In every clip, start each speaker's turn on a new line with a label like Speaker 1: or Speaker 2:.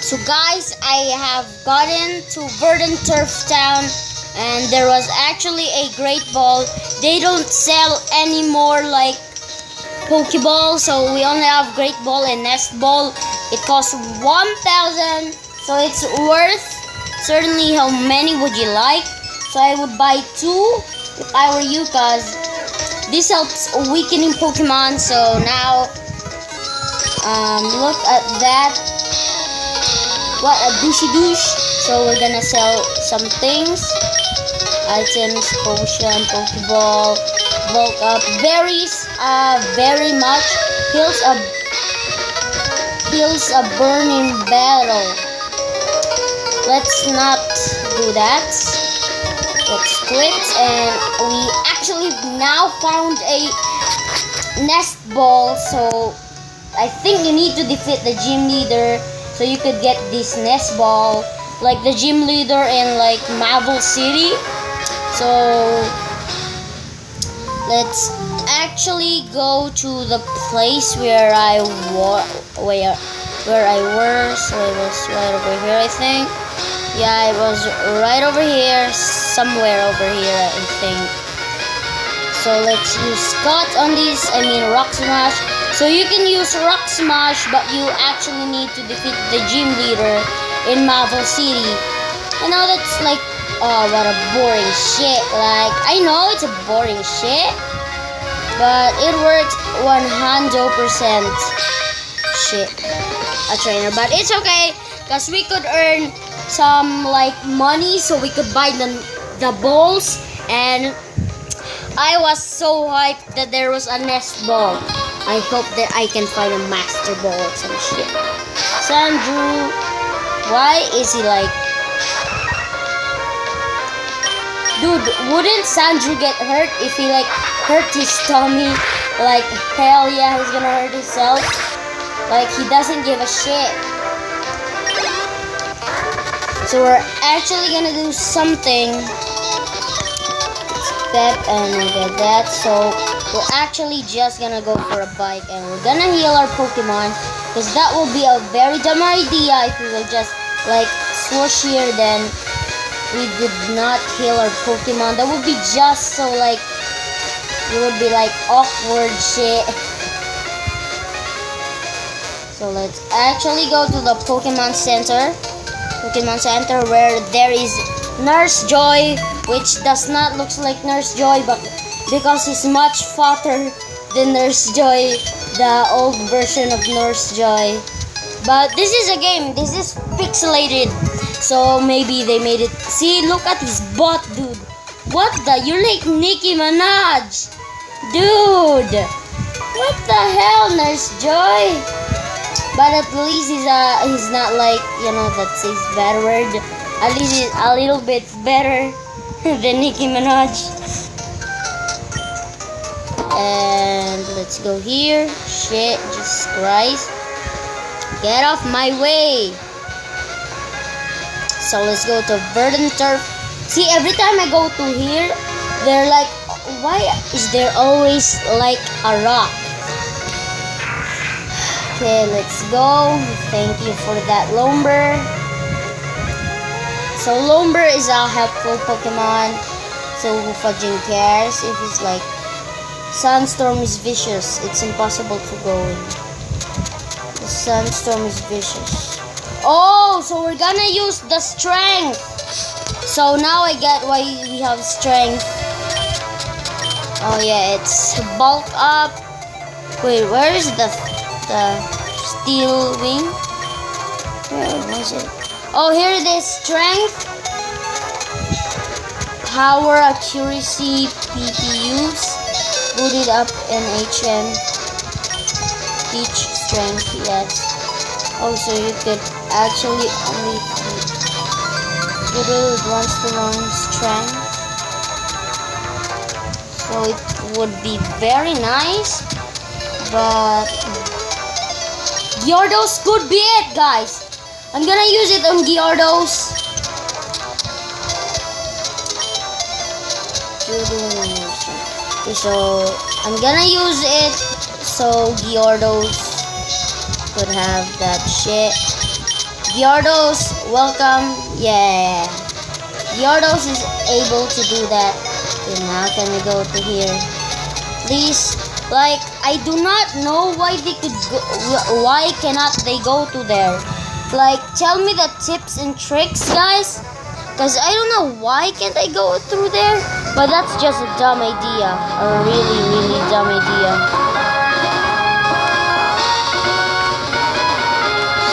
Speaker 1: So guys, I have gotten to Verdant Turf Town, and there was actually a great ball. They don't sell anymore like pokeball, so we only have great ball and nest ball. It costs 1,000, so it's worth certainly. How many would you like? So I would buy 2 if I were you, cause this helps weakening Pokemon. So now look at that. What a douchey douche. So we're gonna sell some things. Items, potion, pokeball, bulk up, berries, very much. Heals a burning battle. Let's not do that. Let's quit, and we actually now found a nest ball. So I think you need to defeat the gym leader so you could get this nest ball, like the gym leader in like Marvel City. So let's actually go to the place where I was. So it was right over here, I think. Yeah, it was right over here, somewhere over here, I think. So let's use Scott on this. I mean Rock Smash. So you can use Rock Smash, but you actually need to defeat the gym leader in Marvel City. I know that's like, oh, what a boring shit. Like, I know it's a boring shit, but it works 100% shit. A trainer, but it's okay, because we could earn some like money, so we could buy the balls. And I was so hyped that there was a nest ball. I hope that I can find a master ball or some shit. Sandrew, why is he like... Dude, wouldn't Sandrew get hurt if he like hurt his tummy? Like, hell yeah, he's gonna hurt himself. Like, he doesn't give a shit. So we're actually gonna do something. Step and get that. So we're actually just gonna go for a bike, and we're gonna heal our Pokemon, because that will be a very dumb idea if we will just like swoosh here, then we did not heal our Pokemon. That would be just so like, it would be like awkward shit. So let's actually go to the Pokemon Center. Where there is Nurse Joy, which does not look like Nurse Joy, but because he's much fatter than Nurse Joy, the old version of Nurse Joy. But this is a game. This is pixelated, so maybe they made it. See, look at his butt, dude. What the? You're like Nicki Minaj, dude. What the hell, Nurse Joy? But at least he's not like, you know, that's his bad word. At least he's a little bit better than Nicki Minaj. And let's go here. Shit, Jesus Christ. Get off my way. So let's go to Verdant Turf. See, every time I go to here, they're like, why is there always like a rock? Okay, let's go. Thank you for that, Lomber. So Lomber is a helpful Pokemon, so who fudging cares if it's like... Sandstorm is vicious. It's impossible to go in. The Sandstorm is vicious. Oh, so we're gonna use the strength. So now I get why we have strength. Oh yeah, it's bulk up. Wait, where is the steel wing? Where was it? Oh, here it is. Strength, power, accuracy, PPUs, booted up, and HM. Each strength, yes. Oh, so you could actually only get it once to learn strength. So it would be very nice, but Gyarados could be it, guys. I'm gonna use it on Gyarados. Okay, so I'm gonna use it so Gyarados could have that shit. Gyarados, welcome. Yeah. Gyarados is able to do that. Okay, now can we go to here? Please, like, I do not know why they could go, why cannot they go to there? Like, tell me the tips and tricks, guys. Cause I don't know why can't I go through there? But that's just a dumb idea. A really, really dumb idea.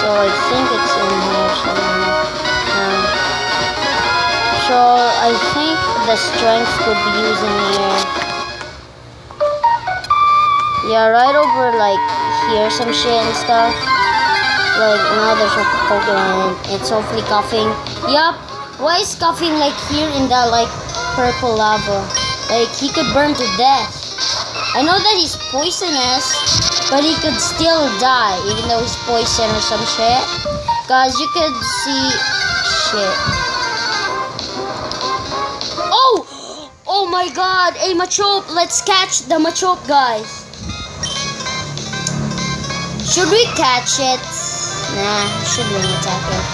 Speaker 1: So I think it's in here somewhere. So I think the strength could be used in here. Yeah, right over like here some shit and stuff. Like now there's a Pokemon and it's hopefully coughing. Yup. Why is coughing like here in the like purple lava? Like he could burn to death. I know that he's poisonous, but he could still die even though he's poison or some shit. Cause you could see shit. Oh! Oh my god! A Machop! Let's catch the Machop, guys. Should we catch it? Nah, shouldn't attack it.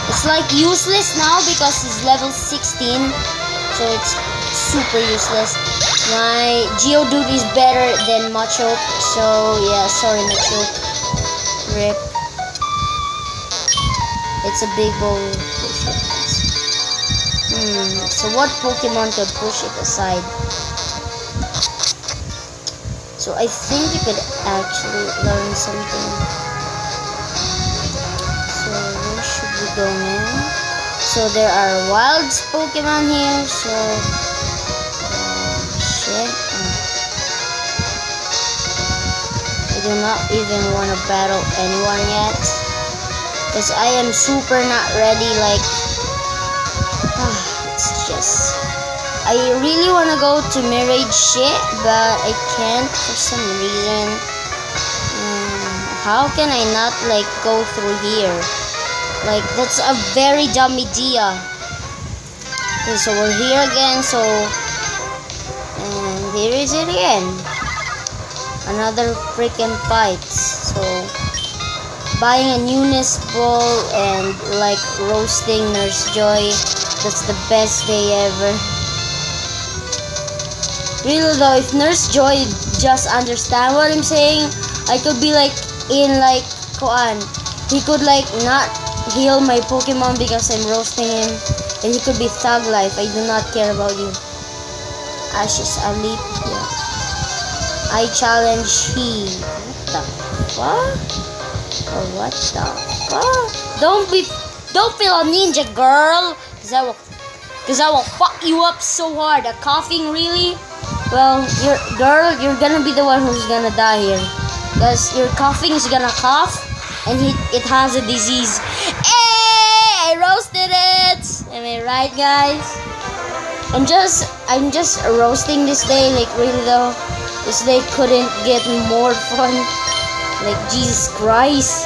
Speaker 1: It's like useless now because he's level 16. So it's super useless. My Geodude is better than Machop. So yeah, sorry Machop. RIP. It's a big bowl. So what Pokemon could push it aside? So I think you could actually learn something. So where should we go now? So there are wild Pokemon here. So shit. I do not even want to battle anyone yet, because I am super not ready. Like it's just. I really want to go to Mirage shit, but I can't for some reason. How can I not like go through here? Like that's a very dumb idea. Okay, so we're here again. So and here is it again. Another freaking fight. So buying a newness ball and like roasting Nurse Joy. That's the best day ever. Really though, if Nurse Joy just understand what I'm saying, I could be like in like Koan. He could like not heal my Pokemon because I'm roasting him, and he could be thug life. I do not care about you. Ashes Alip. Yeah. I challenge he. What the fuck? Or what the fuck? Don't be a ninja girl, cause I will fuck you up so hard. A coughing really? Well, you're gonna be the one who's gonna die here, because your coughing is gonna cough, and it has a disease. Hey, I roasted it. Am I right, guys? I'm just roasting this day. Like really though, this day couldn't get more fun. Like Jesus Christ.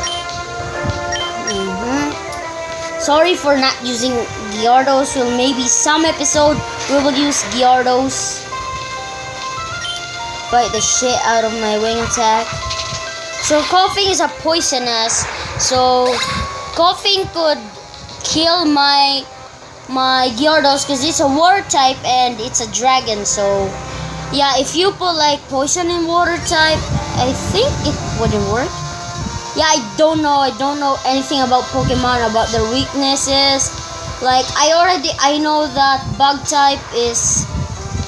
Speaker 1: Sorry for not using Gyarados. Well, maybe some episode we will use Gyarados. Bite the shit out of my wing attack. So coughing is a poisonous. So coughing could kill my Gyarados because it's a water type and it's a dragon. So yeah, if you put like poison in water type, I think it wouldn't work. Yeah, I don't know anything about Pokemon, about their weaknesses. Like I know that bug type is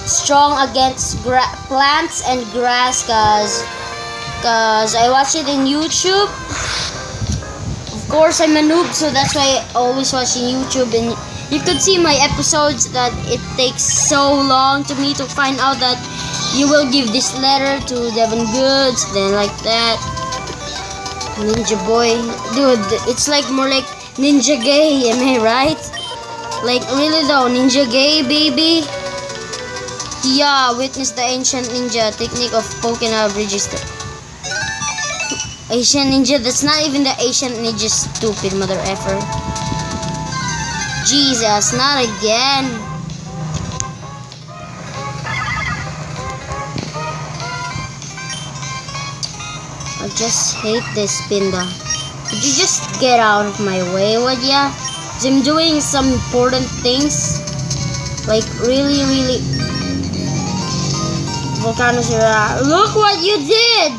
Speaker 1: strong against plants and grass, cause I watch it in YouTube. Of course I'm a noob, so that's why I always watching YouTube, and you could see my episodes that it takes so long to me to find out that you will give this letter to Devin Goods, then like that. Ninja boy. Dude, it's like more like ninja gay, am I right? Like really though, ninja gay baby. Yeah, witness the ancient ninja technique of Pokemon register. Ancient ninja, that's not even the ancient ninja, stupid mother effer. Jesus, not again. I just hate this Pinda. Could you just get out of my way, would ya? 'Cause I'm doing some important things. Like, really, really... Volcanosaur, look what you did!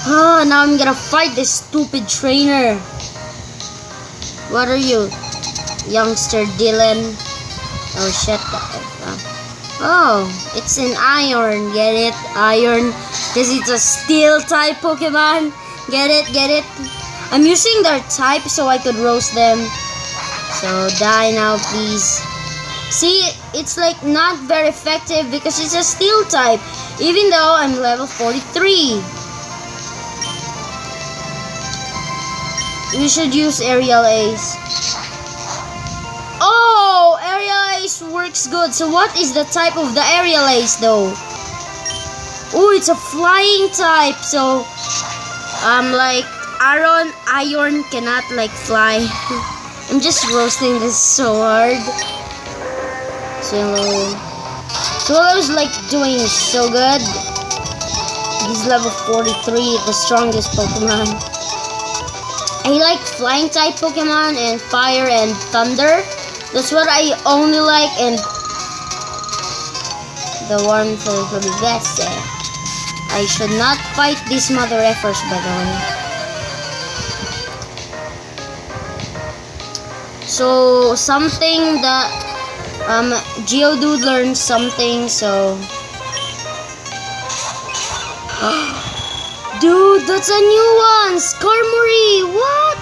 Speaker 1: Oh, now I'm gonna fight this stupid trainer. What are you? Youngster Dylan. Oh, shit. Oh, it's an iron. Get it? Iron. Because it's a steel type Pokemon. Get it? Get it? I'm using their type so I could roast them. So die now, please. See, it's like not very effective because it's a steel type. Even though I'm level 43. We should use Aerial Ace. Oh, Aerial Ace works good. So what is the type of the Aerial Ace though? Oh, it's a flying type. So, like Iron cannot like fly. I'm just roasting this so hard. Swallow's like doing so good. He's level 43, the strongest Pokemon. I like flying type Pokemon and fire and thunder. That's what I only like, and the one for the best. I should not fight these mother effers, by the way. So something that Geodude learned something, so dude, that's a new one! Skarmory! What?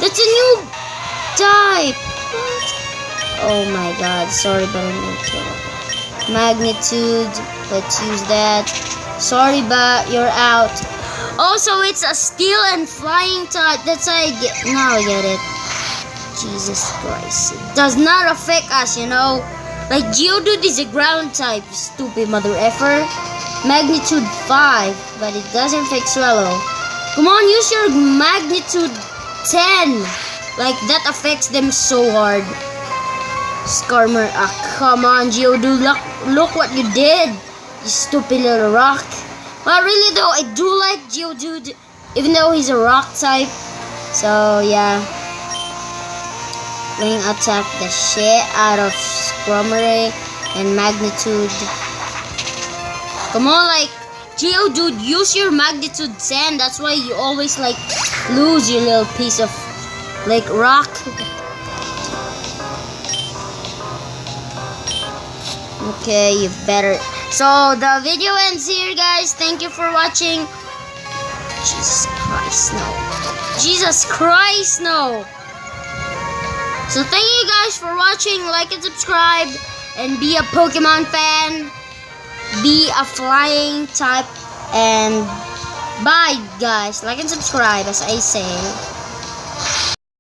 Speaker 1: That's a new type! What? Oh my god, sorry but I'm gonna kill it. Magnitude, let's use that. Sorry but you're out. Also, it's a steel and flying type. That's how I get. Now I get it. Jesus Christ. It does not affect us, you know. Like Geodude is a ground type, stupid mother effer. Magnitude 5, but it doesn't affect Swallow. Come on, use your magnitude 10. Like that affects them so hard. Skarmory, come on, Geodude, look what you did, you stupid little rock. Well, really though, I do like Geodude, even though he's a rock type. So yeah, Wing attack the shit out of Skarmory and magnitude. Come on, like Geodude, use your magnitude 10. That's why you always like lose your little piece of like rock. Okay, you better. So the video ends here, guys. Thank you for watching. Jesus Christ, no. Jesus Christ, no. So thank you guys for watching. Like and subscribe. And be a Pokemon fan. Be a flying type. And bye, guys. Like and subscribe, as I say.